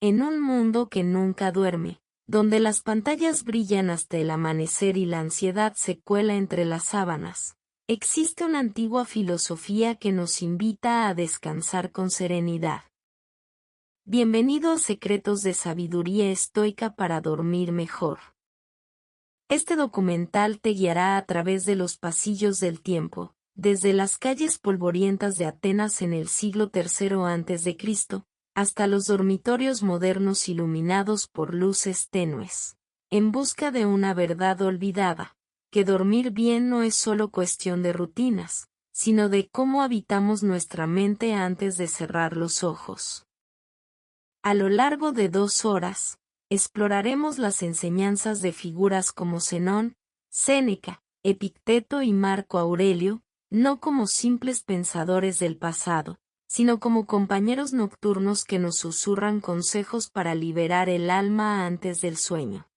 En un mundo que nunca duerme, donde las pantallas brillan hasta el amanecer y la ansiedad se cuela entre las sábanas, existe una antigua filosofía que nos invita a descansar con serenidad. Bienvenido a Secretos de Sabiduría Estoica para dormir mejor. Este documental te guiará a través de los pasillos del tiempo, desde las calles polvorientas de Atenas en el siglo III a.C., hasta los dormitorios modernos iluminados por luces tenues, en busca de una verdad olvidada, que dormir bien no es solo cuestión de rutinas, sino de cómo habitamos nuestra mente antes de cerrar los ojos. A lo largo de 2 horas, exploraremos las enseñanzas de figuras como Zenón, Séneca, Epicteto y Marco Aurelio, no como simples pensadores del pasado, sino como compañeros nocturnos que nos susurran consejos para liberar el alma antes del sueño.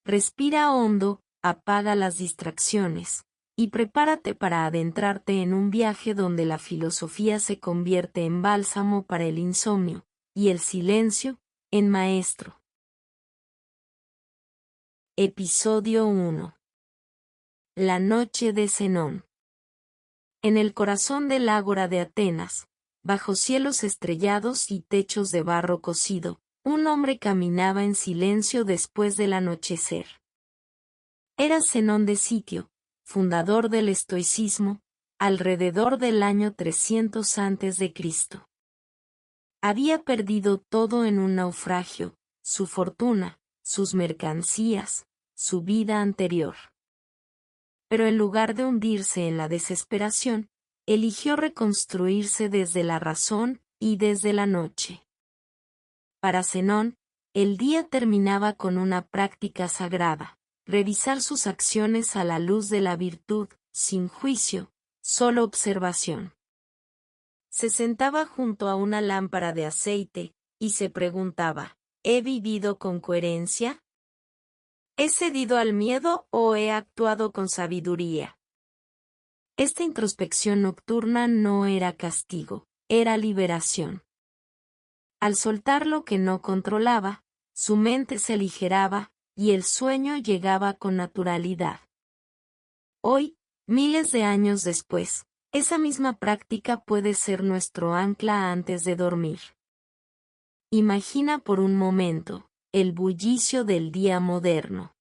Respira hondo, apaga las distracciones, y prepárate para adentrarte en un viaje donde la filosofía se convierte en bálsamo para el insomnio, y el silencio, en maestro. Episodio 1. La noche de Zenón. En el corazón del ágora de Atenas, bajo cielos estrellados y techos de barro cocido, un hombre caminaba en silencio después del anochecer. Era Zenón de Siquio, fundador del estoicismo, alrededor del año 300 a.C. Había perdido todo en un naufragio, su fortuna, sus mercancías, su vida anterior. Pero en lugar de hundirse en la desesperación, eligió reconstruirse desde la razón y desde la noche. Para Zenón, el día terminaba con una práctica sagrada, revisar sus acciones a la luz de la virtud, sin juicio, solo observación. Se sentaba junto a una lámpara de aceite, y se preguntaba, ¿he vivido con coherencia? ¿He cedido al miedo o he actuado con sabiduría? Esta introspección nocturna no era castigo, era liberación. Al soltar lo que no controlaba, su mente se aligeraba, y el sueño llegaba con naturalidad. Hoy, miles de años después, esa misma práctica puede ser nuestro ancla antes de dormir. Imagina por un momento el bullicio del día moderno.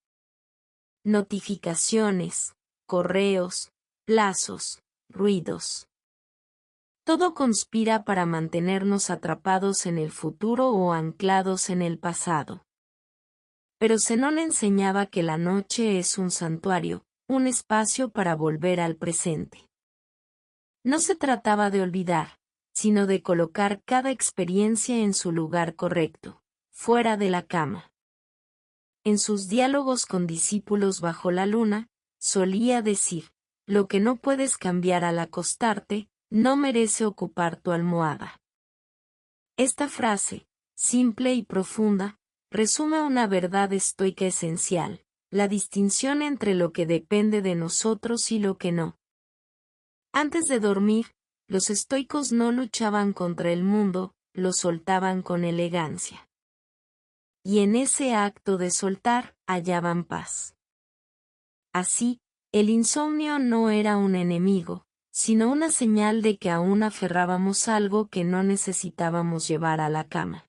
Notificaciones, correos, plazos, ruidos. Todo conspira para mantenernos atrapados en el futuro o anclados en el pasado. Pero Zenón enseñaba que la noche es un santuario, un espacio para volver al presente. No se trataba de olvidar, sino de colocar cada experiencia en su lugar correcto, fuera de la cama. En sus diálogos con discípulos bajo la luna, solía decir, lo que no puedes cambiar al acostarte, no merece ocupar tu almohada. Esta frase, simple y profunda, resume una verdad estoica esencial, la distinción entre lo que depende de nosotros y lo que no. Antes de dormir, los estoicos no luchaban contra el mundo, lo soltaban con elegancia. Y en ese acto de soltar, hallaban paz. Así, el insomnio no era un enemigo, sino una señal de que aún aferrábamos algo que no necesitábamos llevar a la cama.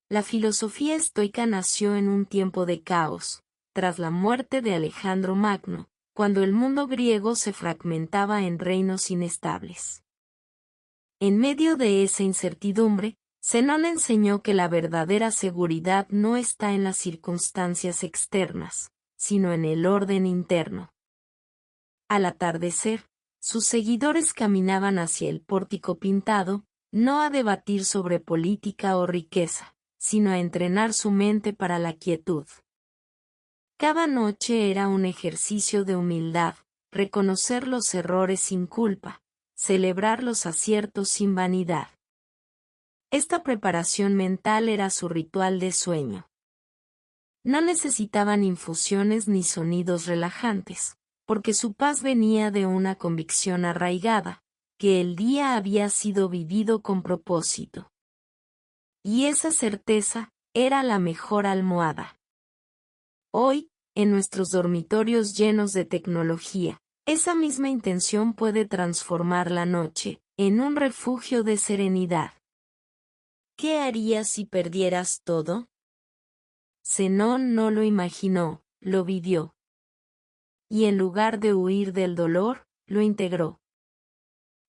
La filosofía estoica nació en un tiempo de caos, tras la muerte de Alejandro Magno, cuando el mundo griego se fragmentaba en reinos inestables. En medio de esa incertidumbre, Zenón enseñó que la verdadera seguridad no está en las circunstancias externas, sino en el orden interno. Al atardecer, sus seguidores caminaban hacia el pórtico pintado, no a debatir sobre política o riqueza, sino a entrenar su mente para la quietud. Cada noche era un ejercicio de humildad, reconocer los errores sin culpa, celebrar los aciertos sin vanidad. Esta preparación mental era su ritual de sueño. No necesitaban infusiones ni sonidos relajantes, porque su paz venía de una convicción arraigada, que el día había sido vivido con propósito. Y esa certeza era la mejor almohada. Hoy, en nuestros dormitorios llenos de tecnología, esa misma intención puede transformar la noche en un refugio de serenidad. ¿Qué harías si perdieras todo? Zenón no lo imaginó, lo vivió. Y en lugar de huir del dolor, lo integró.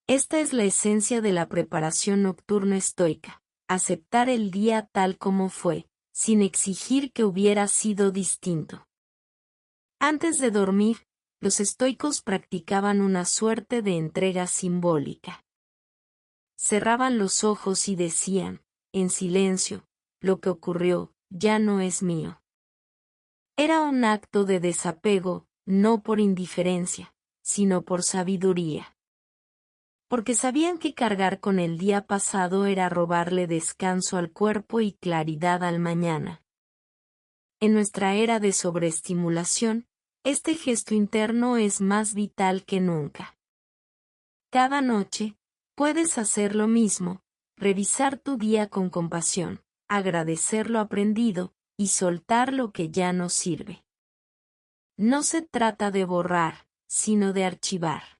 Esta es la esencia de la preparación nocturna estoica: aceptar el día tal como fue, sin exigir que hubiera sido distinto. Antes de dormir, los estoicos practicaban una suerte de entrega simbólica. Cerraban los ojos y decían, en silencio, lo que ocurrió ya no es mío. Era un acto de desapego, no por indiferencia, sino por sabiduría. Porque sabían que cargar con el día pasado era robarle descanso al cuerpo y claridad al mañana. En nuestra era de sobreestimulación, este gesto interno es más vital que nunca. Cada noche, puedes hacer lo mismo: revisar tu día con compasión, agradecer lo aprendido, y soltar lo que ya no sirve. No se trata de borrar, sino de archivar.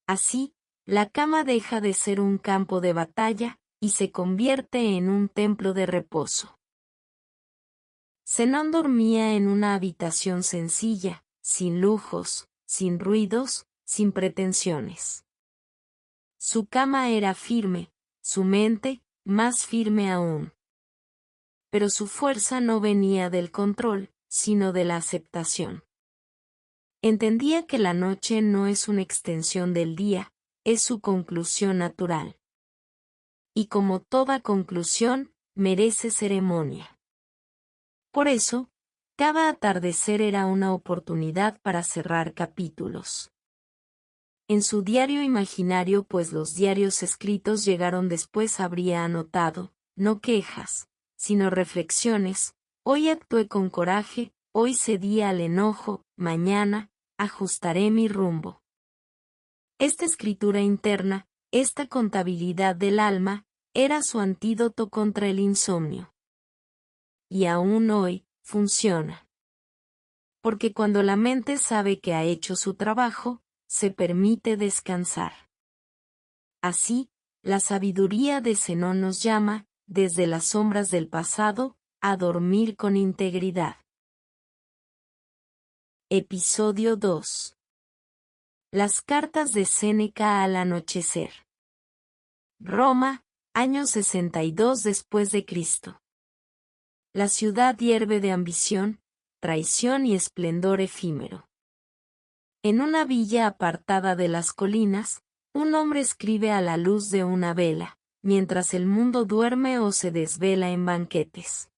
Así, la cama deja de ser un campo de batalla, y se convierte en un templo de reposo. Zenón dormía en una habitación sencilla, sin lujos, sin ruidos, sin pretensiones. Su cama era firme, su mente, más firme aún. Pero su fuerza no venía del control, sino de la aceptación. Entendía que la noche no es una extensión del día, es su conclusión natural. Y como toda conclusión, merece ceremonia. Por eso, cada atardecer era una oportunidad para cerrar capítulos. En su diario imaginario, pues los diarios escritos llegaron después, habría anotado, no quejas, sino reflexiones: hoy actué con coraje, hoy cedí al enojo, mañana ajustaré mi rumbo. Esta escritura interna, esta contabilidad del alma, era su antídoto contra el insomnio. Y aún hoy, funciona. Porque cuando la mente sabe que ha hecho su trabajo, se permite descansar. Así, la sabiduría de Zenón nos llama, desde las sombras del pasado, a dormir con integridad. Episodio 2. Las cartas de Séneca al anochecer. Roma, año 62 después de Cristo. La ciudad hierve de ambición, traición y esplendor efímero. En una villa apartada de las colinas, un hombre escribe a la luz de una vela, mientras el mundo duerme o se desvela en banquetes.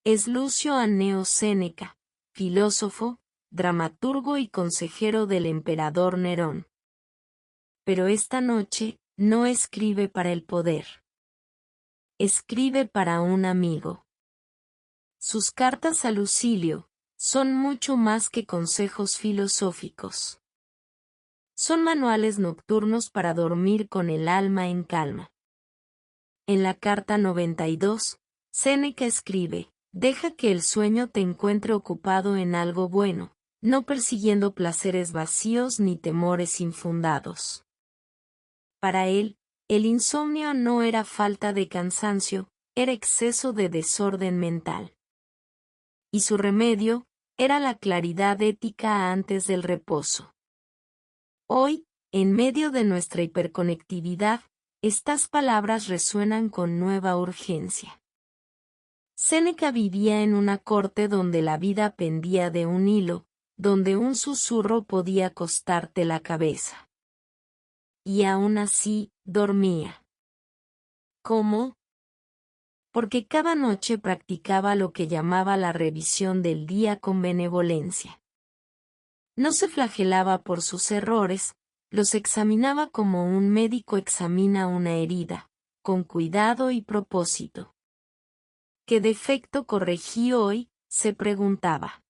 Es Lucio Anneo Séneca, filósofo, dramaturgo y consejero del emperador Nerón. Pero esta noche, no escribe para el poder. Escribe para un amigo. Sus cartas a Lucilio son mucho más que consejos filosóficos. Son manuales nocturnos para dormir con el alma en calma. En la carta 92, Séneca escribe: deja que el sueño te encuentre ocupado en algo bueno, no persiguiendo placeres vacíos ni temores infundados. Para él, el insomnio no era falta de cansancio, era exceso de desorden mental. Y su remedio era la claridad ética antes del reposo. Hoy, en medio de nuestra hiperconectividad, estas palabras resuenan con nueva urgencia. Séneca vivía en una corte donde la vida pendía de un hilo, donde un susurro podía costarte la cabeza. Y aún así, dormía. ¿Cómo? Porque cada noche practicaba lo que llamaba la revisión del día con benevolencia. No se flagelaba por sus errores, los examinaba como un médico examina una herida, con cuidado y propósito. ¿Qué defecto corregí hoy?, se preguntaba.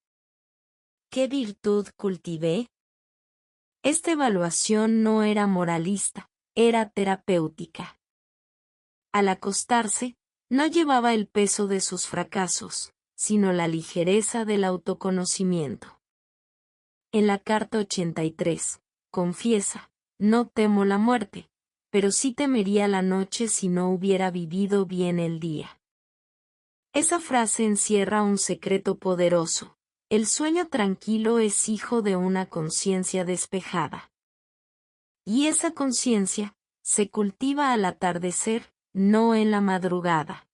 ¿Qué virtud cultivé? Esta evaluación no era moralista, era terapéutica. Al acostarse, no llevaba el peso de sus fracasos, sino la ligereza del autoconocimiento. En la carta 83, confiesa, no temo la muerte, pero sí temería la noche si no hubiera vivido bien el día. Esa frase encierra un secreto poderoso. El sueño tranquilo es hijo de una conciencia despejada. Y esa conciencia se cultiva al atardecer, no en la madrugada.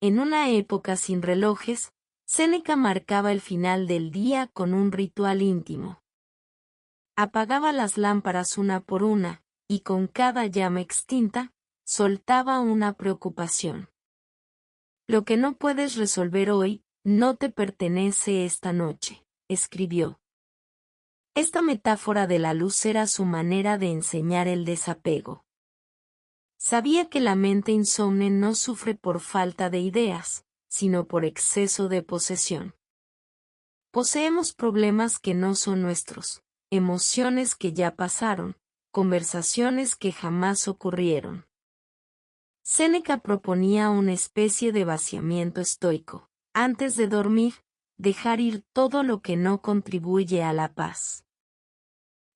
En una época sin relojes, Séneca marcaba el final del día con un ritual íntimo. Apagaba las lámparas una por una, y con cada llama extinta, soltaba una preocupación. Lo que no puedes resolver hoy, no te pertenece esta noche, escribió. Esta metáfora de la luz era su manera de enseñar el desapego. Sabía que la mente insomne no sufre por falta de ideas, sino por exceso de posesión. Poseemos problemas que no son nuestros, emociones que ya pasaron, conversaciones que jamás ocurrieron. Séneca proponía una especie de vaciamiento estoico. Antes de dormir, dejar ir todo lo que no contribuye a la paz.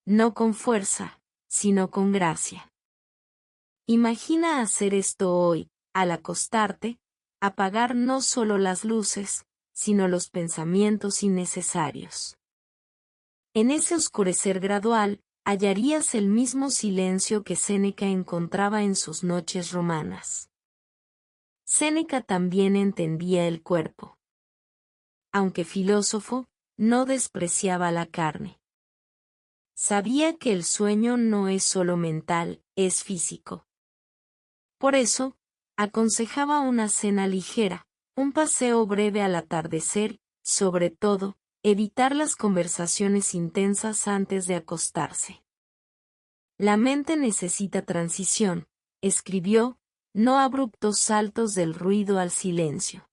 No con fuerza, sino con gracia. Imagina hacer esto hoy, al acostarte, apagar no solo las luces, sino los pensamientos innecesarios. En ese oscurecer gradual, hallarías el mismo silencio que Séneca encontraba en sus noches romanas. Séneca también entendía el cuerpo. Aunque filósofo, no despreciaba la carne. Sabía que el sueño no es solo mental, es físico. Por eso, aconsejaba una cena ligera, un paseo breve al atardecer, sobre todo, evitar las conversaciones intensas antes de acostarse. La mente necesita transición, escribió, no abruptos saltos del ruido al silencio.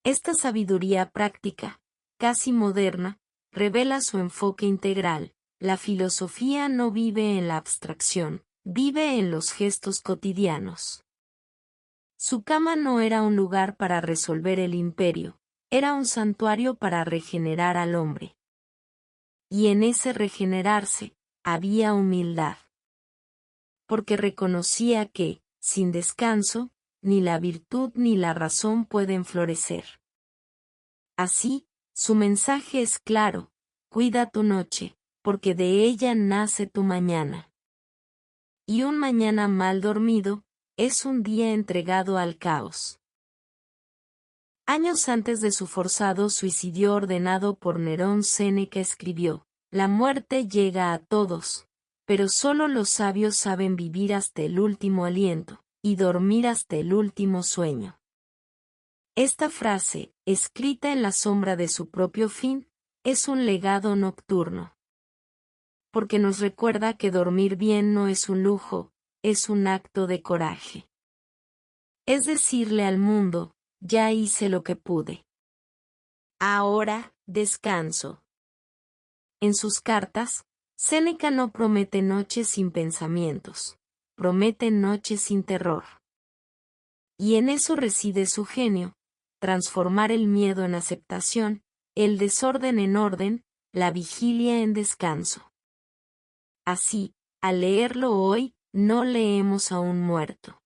Esta sabiduría práctica, casi moderna, revela su enfoque integral. La filosofía no vive en la abstracción, vive en los gestos cotidianos. Su cama no era un lugar para resolver el imperio, era un santuario para regenerar al hombre. Y en ese regenerarse, había humildad. Porque reconocía que, sin descanso, ni la virtud ni la razón pueden florecer. Así, su mensaje es claro: cuida tu noche, porque de ella nace tu mañana. Y un mañana mal dormido, es un día entregado al caos. Años antes de su forzado suicidio ordenado por Nerón, Séneca escribió: la muerte llega a todos, pero solo los sabios saben vivir hasta el último aliento, y dormir hasta el último sueño. Esta frase, escrita en la sombra de su propio fin, es un legado nocturno. Porque nos recuerda que dormir bien no es un lujo, es un acto de coraje. Es decirle al mundo: ya hice lo que pude. Ahora, descanso. En sus cartas, Séneca no promete noches sin pensamientos, promete noches sin terror. Y en eso reside su genio: transformar el miedo en aceptación, el desorden en orden, la vigilia en descanso. Así, al leerlo hoy, no leemos a un muerto.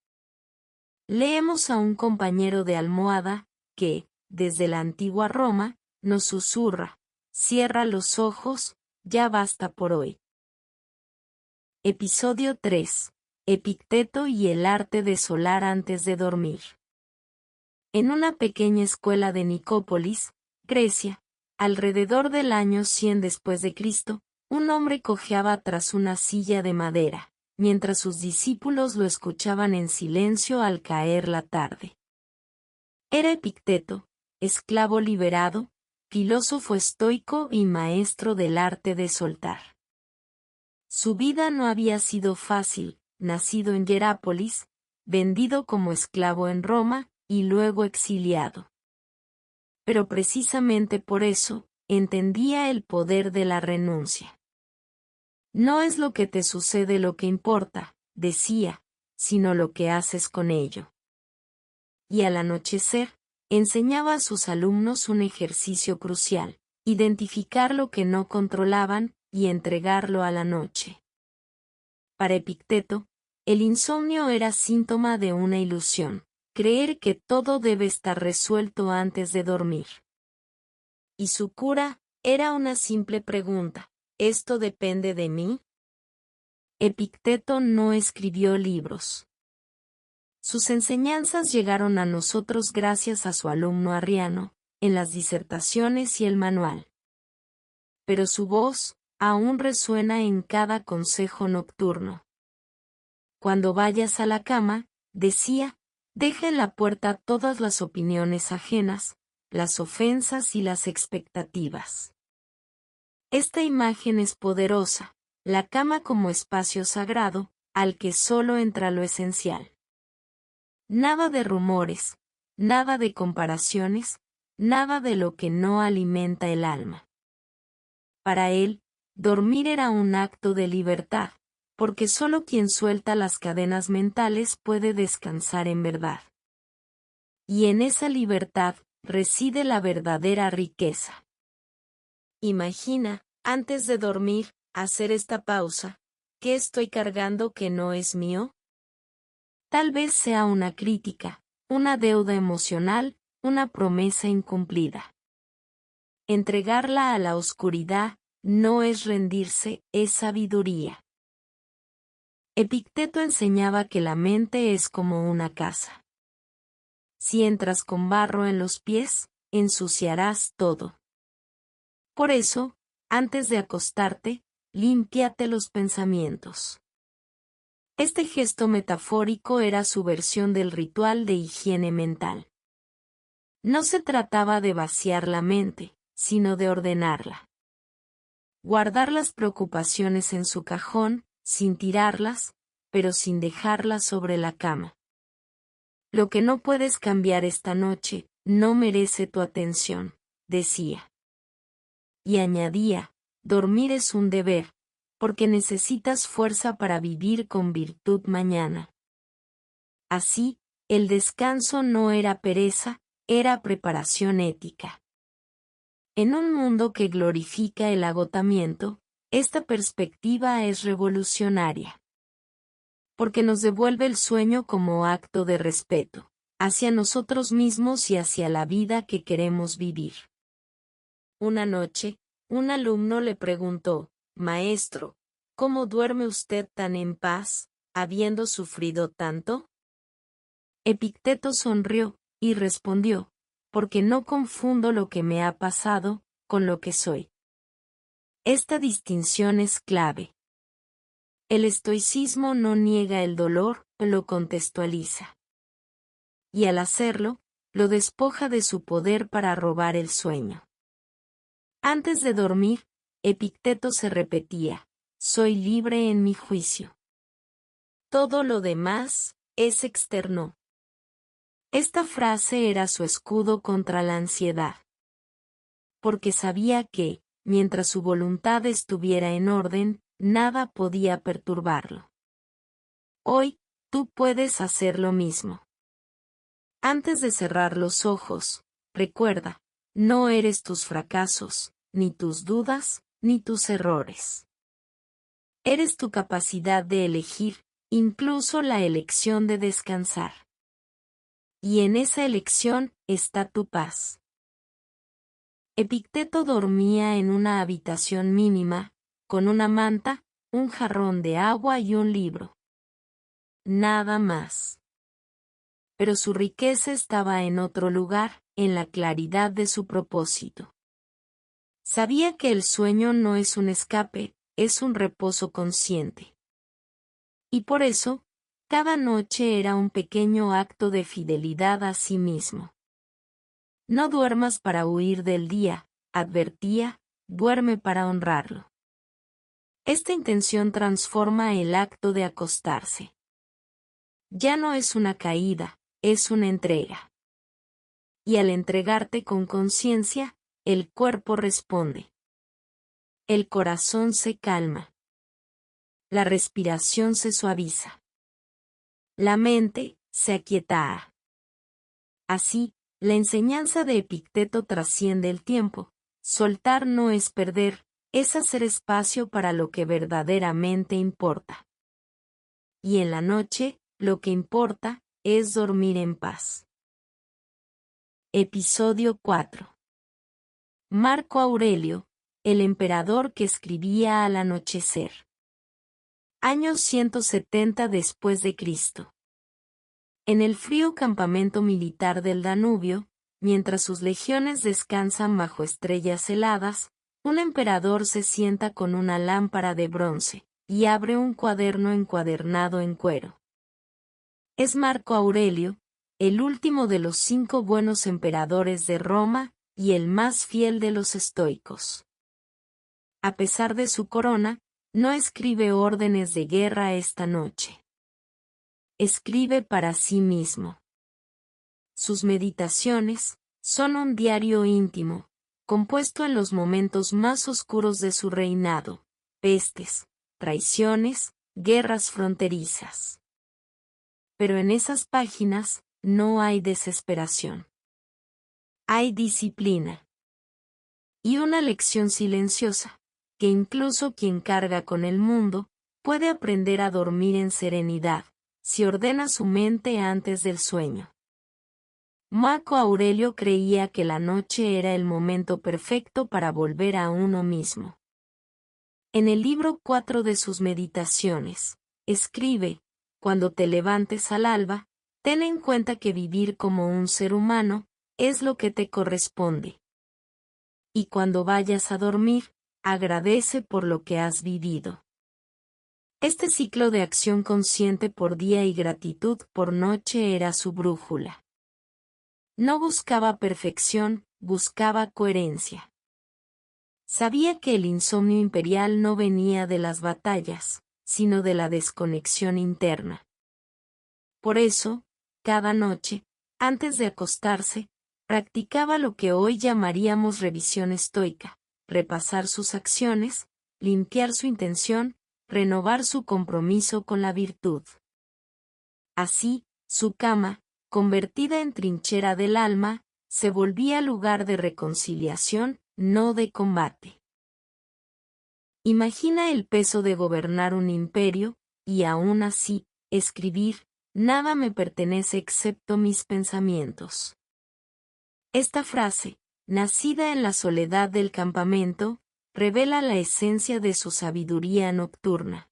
Leemos a un compañero de almohada, que, desde la antigua Roma, nos susurra: cierra los ojos, ya basta por hoy. Episodio 3. Epicteto y el arte de solar antes de dormir. En una pequeña escuela de Nicópolis, Grecia, alrededor del año 100 después de Cristo, un hombre cojeaba tras una silla de madera, mientras sus discípulos lo escuchaban en silencio al caer la tarde. Era Epicteto, esclavo liberado, filósofo estoico y maestro del arte de soltar. Su vida no había sido fácil: nacido en Hierápolis, vendido como esclavo en Roma, y luego exiliado. Pero precisamente por eso, entendía el poder de la renuncia. No es lo que te sucede lo que importa, decía, sino lo que haces con ello. Y al anochecer, enseñaba a sus alumnos un ejercicio crucial: identificar lo que no controlaban y entregarlo a la noche. Para Epicteto, el insomnio era síntoma de una ilusión: creer que todo debe estar resuelto antes de dormir. Y su cura era una simple pregunta: ¿esto depende de mí? Epicteto no escribió libros. Sus enseñanzas llegaron a nosotros gracias a su alumno Arriano, en las disertaciones y el manual. Pero su voz aún resuena en cada consejo nocturno. Cuando vayas a la cama, decía, deja en la puerta todas las opiniones ajenas, las ofensas y las expectativas. Esta imagen es poderosa: la cama como espacio sagrado, al que solo entra lo esencial. Nada de rumores, nada de comparaciones, nada de lo que no alimenta el alma. Para él, dormir era un acto de libertad, porque solo quien suelta las cadenas mentales puede descansar en verdad. Y en esa libertad reside la verdadera riqueza. Imagina, antes de dormir, hacer esta pausa: ¿qué estoy cargando que no es mío? Tal vez sea una crítica, una deuda emocional, una promesa incumplida. Entregarla a la oscuridad no es rendirse, es sabiduría. Epicteto enseñaba que la mente es como una casa. Si entras con barro en los pies, ensuciarás todo. Por eso, antes de acostarte, límpiate los pensamientos. Este gesto metafórico era su versión del ritual de higiene mental. No se trataba de vaciar la mente, sino de ordenarla. Guardar las preocupaciones en su cajón, sin tirarlas, pero sin dejarlas sobre la cama. Lo que no puedes cambiar esta noche no merece tu atención, decía. Y añadía, dormir es un deber, porque necesitas fuerza para vivir con virtud mañana. Así, el descanso no era pereza, era preparación ética. En un mundo que glorifica el agotamiento, esta perspectiva es revolucionaria. Porque nos devuelve el sueño como acto de respeto, hacia nosotros mismos y hacia la vida que queremos vivir. Una noche, un alumno le preguntó, «Maestro, ¿cómo duerme usted tan en paz, habiendo sufrido tanto?» Epicteto sonrió, y respondió, «Porque no confundo lo que me ha pasado con lo que soy». Esta distinción es clave. El estoicismo no niega el dolor, lo contextualiza. Y al hacerlo, lo despoja de su poder para robar el sueño. Antes de dormir, Epicteto se repetía, «Soy libre en mi juicio. Todo lo demás es externo». Esta frase era su escudo contra la ansiedad. Porque sabía que, mientras su voluntad estuviera en orden, nada podía perturbarlo. Hoy, tú puedes hacer lo mismo. Antes de cerrar los ojos, recuerda, no eres tus fracasos, ni tus dudas, ni tus errores. Eres tu capacidad de elegir, incluso la elección de descansar. Y en esa elección está tu paz. Epicteto dormía en una habitación mínima, con una manta, un jarrón de agua y un libro. Nada más. Pero su riqueza estaba en otro lugar, en la claridad de su propósito. Sabía que el sueño no es un escape, es un reposo consciente. Y por eso, cada noche era un pequeño acto de fidelidad a sí mismo. No duermas para huir del día, advertía, duerme para honrarlo. Esta intención transforma el acto de acostarse. Ya no es una caída, es una entrega. Y al entregarte con conciencia, el cuerpo responde. El corazón se calma. La respiración se suaviza. La mente se aquieta. Así, la enseñanza de Epicteto trasciende el tiempo. Soltar no es perder, es hacer espacio para lo que verdaderamente importa. Y en la noche, lo que importa, es dormir en paz. Episodio 4. Marco Aurelio, el emperador que escribía al anochecer. Año 170 después de Cristo. En el frío campamento militar del Danubio, mientras sus legiones descansan bajo estrellas heladas, un emperador se sienta con una lámpara de bronce, y abre un cuaderno encuadernado en cuero. Es Marco Aurelio, el último de los 5 buenos emperadores de Roma, y el más fiel de los estoicos. A pesar de su corona, no escribe órdenes de guerra esta noche. Escribe para sí mismo. Sus meditaciones son un diario íntimo, compuesto en los momentos más oscuros de su reinado: pestes, traiciones, guerras fronterizas. Pero en esas páginas no hay desesperación. Hay disciplina. Y una lección silenciosa, que incluso quien carga con el mundo, puede aprender a dormir en serenidad, si ordena su mente antes del sueño. Marco Aurelio creía que la noche era el momento perfecto para volver a uno mismo. En el libro 4 de sus Meditaciones, escribe: cuando te levantes al alba, ten en cuenta que vivir como un ser humano es lo que te corresponde. Y cuando vayas a dormir, agradece por lo que has vivido. Este ciclo de acción consciente por día y gratitud por noche era su brújula. No buscaba perfección, buscaba coherencia. Sabía que el insomnio imperial no venía de las batallas, sino de la desconexión interna. Por eso, cada noche, antes de acostarse, practicaba lo que hoy llamaríamos revisión estoica: repasar sus acciones, limpiar su intención, renovar su compromiso con la virtud. Así, su cama, convertida en trinchera del alma, se volvía lugar de reconciliación, no de combate. Imagina el peso de gobernar un imperio, y aún así, escribir: nada me pertenece excepto mis pensamientos. Esta frase, nacida en la soledad del campamento, revela la esencia de su sabiduría nocturna.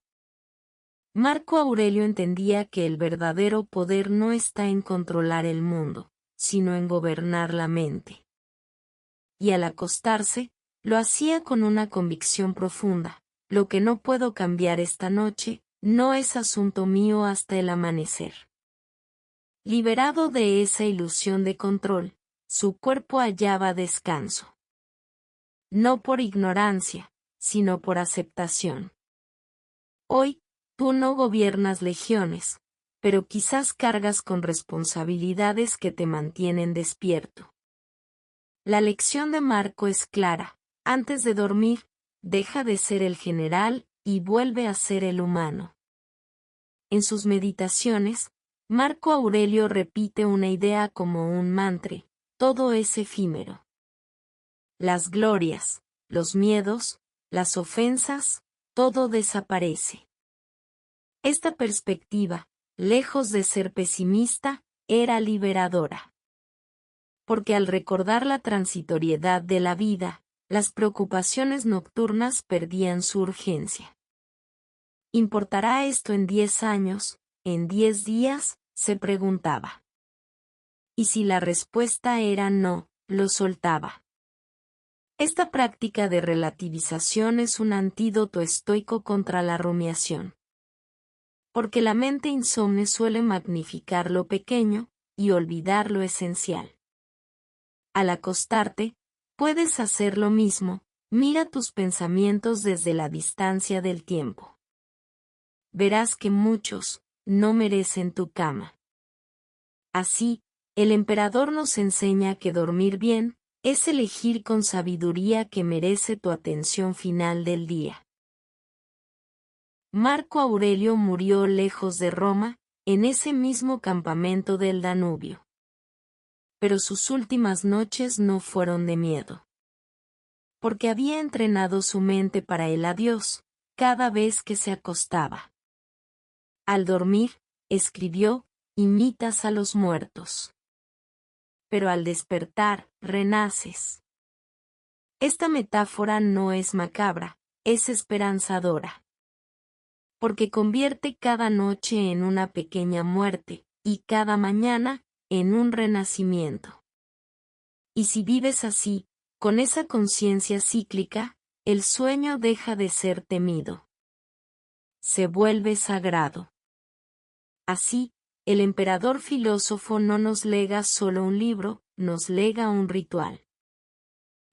Marco Aurelio entendía que el verdadero poder no está en controlar el mundo, sino en gobernar la mente. Y al acostarse, lo hacía con una convicción profunda: lo que no puedo cambiar esta noche, no es asunto mío hasta el amanecer. Liberado de esa ilusión de control, su cuerpo hallaba descanso. No por ignorancia, sino por aceptación. Hoy, tú no gobiernas legiones, pero quizás cargas con responsabilidades que te mantienen despierto. La lección de Marco es clara: antes de dormir, deja de ser el general y vuelve a ser el humano. En sus meditaciones, Marco Aurelio repite una idea como un mantra: todo es efímero. Las glorias, los miedos, las ofensas, todo desaparece. Esta perspectiva, lejos de ser pesimista, era liberadora. Porque al recordar la transitoriedad de la vida, las preocupaciones nocturnas perdían su urgencia. ¿Importará esto en 10 años, en 10 días?, se preguntaba. Y si la respuesta era no, lo soltaba. Esta práctica de relativización es un antídoto estoico contra la rumiación. Porque la mente insomne suele magnificar lo pequeño y olvidar lo esencial. Al acostarte, puedes hacer lo mismo: mira tus pensamientos desde la distancia del tiempo. Verás que muchos no merecen tu cama. Así, el emperador nos enseña que dormir bien es elegir con sabiduría que merece tu atención final del día. Marco Aurelio murió lejos de Roma, en ese mismo campamento del Danubio. Pero sus últimas noches no fueron de miedo. Porque había entrenado su mente para el adiós, cada vez que se acostaba. Al dormir, escribió, imitas a los muertos. Pero al despertar, renaces. Esta metáfora no es macabra, es esperanzadora. Porque convierte cada noche en una pequeña muerte, y cada mañana, en un renacimiento. Y si vives así, con esa conciencia cíclica, el sueño deja de ser temido. Se vuelve sagrado. Así, el emperador filósofo no nos lega solo un libro, nos lega un ritual.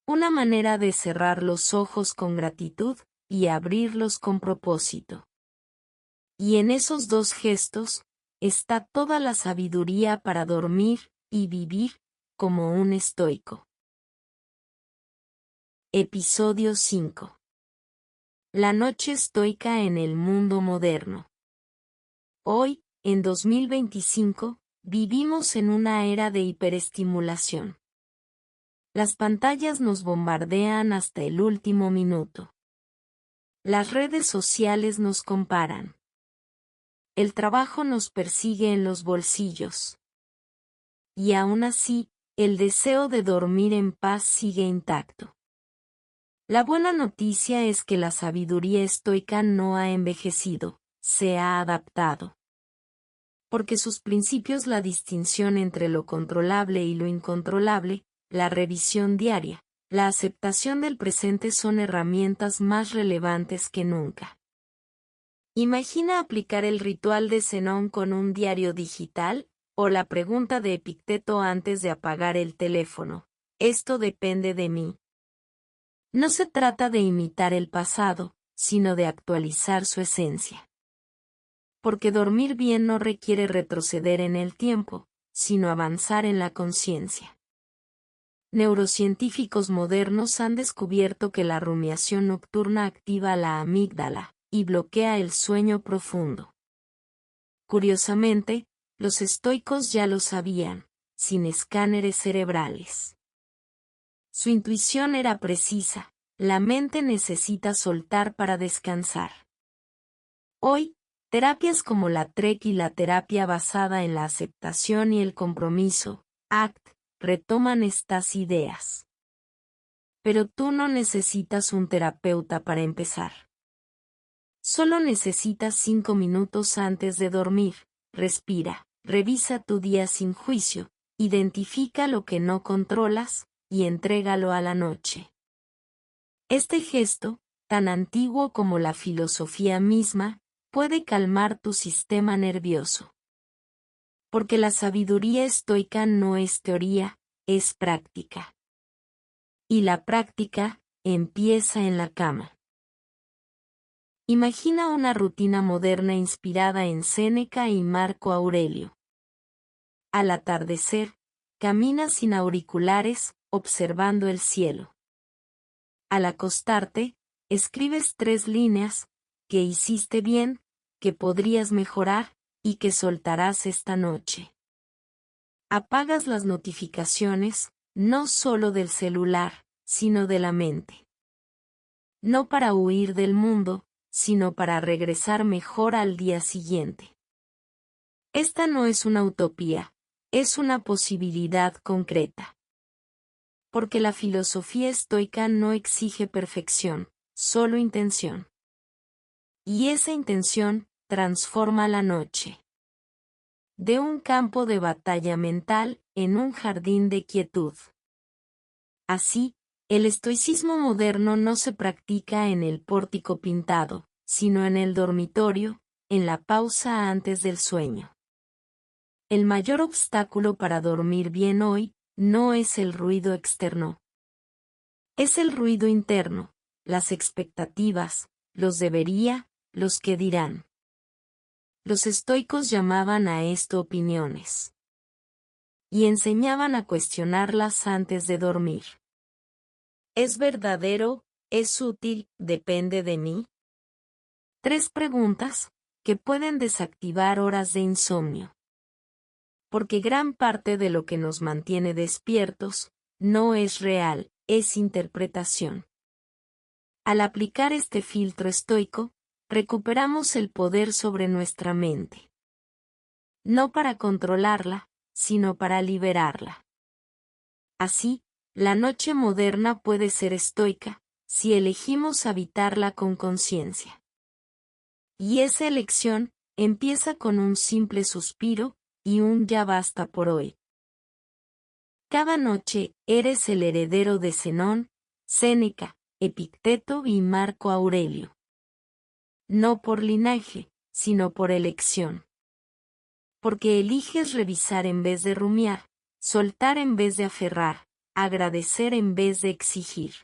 Una manera de cerrar los ojos con gratitud y abrirlos con propósito. Y en esos dos gestos, está toda la sabiduría para dormir y vivir como un estoico. Episodio 5. La noche estoica en el mundo moderno. Hoy, en 2025, vivimos en una era de hiperestimulación. Las pantallas nos bombardean hasta el último minuto. Las redes sociales nos comparan. El trabajo nos persigue en los bolsillos. Y aún así, el deseo de dormir en paz sigue intacto. La buena noticia es que la sabiduría estoica no ha envejecido, se ha adaptado. Porque sus principios, la distinción entre lo controlable y lo incontrolable, la revisión diaria, la aceptación del presente son herramientas más relevantes que nunca. Imagina aplicar el ritual de Zenón con un diario digital, o la pregunta de Epicteto antes de apagar el teléfono. Esto depende de mí. No se trata de imitar el pasado, sino de actualizar su esencia. Porque dormir bien no requiere retroceder en el tiempo, sino avanzar en la conciencia. Neurocientíficos modernos han descubierto que la rumiación nocturna activa la amígdala y bloquea el sueño profundo. Curiosamente, los estoicos ya lo sabían, sin escáneres cerebrales. Su intuición era precisa, la mente necesita soltar para descansar. Hoy, terapias como la TREC y la terapia basada en la aceptación y el compromiso, ACT, retoman estas ideas. Pero tú no necesitas un terapeuta para empezar. Solo necesitas 5 minutos antes de dormir, respira, revisa tu día sin juicio, identifica lo que no controlas, y entrégalo a la noche. Este gesto, tan antiguo como la filosofía misma, puede calmar tu sistema nervioso. Porque la sabiduría estoica no es teoría, es práctica. Y la práctica empieza en la cama. Imagina una rutina moderna inspirada en Séneca y Marco Aurelio. Al atardecer, camina sin auriculares, observando el cielo. Al acostarte, escribes 3 líneas, que hiciste bien, que podrías mejorar, y que soltarás esta noche. Apagas las notificaciones, no solo del celular, sino de la mente. No para huir del mundo, sino para regresar mejor al día siguiente. Esta no es una utopía, es una posibilidad concreta. Porque la filosofía estoica no exige perfección, solo intención. Y esa intención transforma la noche. De un campo de batalla mental en un jardín de quietud. Así, el estoicismo moderno no se practica en el pórtico pintado, sino en el dormitorio, en la pausa antes del sueño. El mayor obstáculo para dormir bien hoy no es el ruido externo. Es el ruido interno, las expectativas, los debería, los que dirán. Los estoicos llamaban a esto opiniones. Y enseñaban a cuestionarlas antes de dormir. ¿Es verdadero? ¿Es útil? ¿Depende de mí? 3 preguntas, que pueden desactivar horas de insomnio. Porque gran parte de lo que nos mantiene despiertos no es real, es interpretación. Al aplicar este filtro estoico, recuperamos el poder sobre nuestra mente. No para controlarla, sino para liberarla. Así, la noche moderna puede ser estoica, si elegimos habitarla con conciencia. Y esa elección empieza con un simple suspiro y un ya basta por hoy. Cada noche eres el heredero de Zenón, Séneca, Epicteto y Marco Aurelio. No por linaje, sino por elección. Porque eliges revisar en vez de rumiar, soltar en vez de aferrar, agradecer en vez de exigir.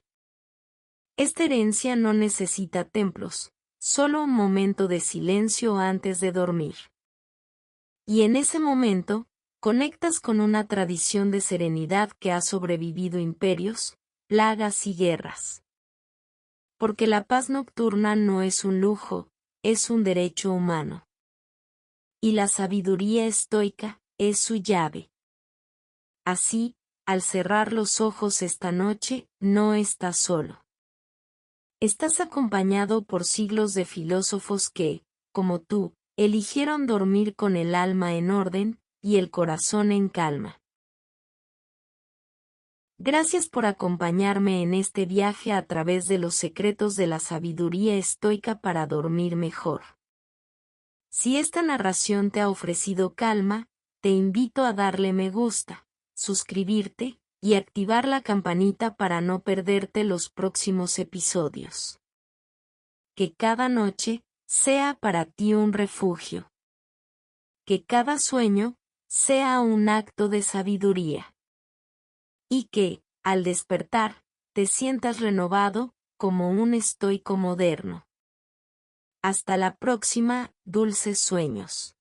Esta herencia no necesita templos, solo un momento de silencio antes de dormir. Y en ese momento, conectas con una tradición de serenidad que ha sobrevivido imperios, plagas y guerras. Porque la paz nocturna no es un lujo, es un derecho humano. Y la sabiduría estoica es su llave. Así, al cerrar los ojos esta noche, no estás solo. Estás acompañado por siglos de filósofos que, como tú, eligieron dormir con el alma en orden y el corazón en calma. Gracias por acompañarme en este viaje a través de los secretos de la sabiduría estoica para dormir mejor. Si esta narración te ha ofrecido calma, te invito a darle me gusta, suscribirte y activar la campanita para no perderte los próximos episodios. Que cada noche sea para ti un refugio. Que cada sueño sea un acto de sabiduría. Y que, al despertar, te sientas renovado, como un estoico moderno. Hasta la próxima, dulces sueños.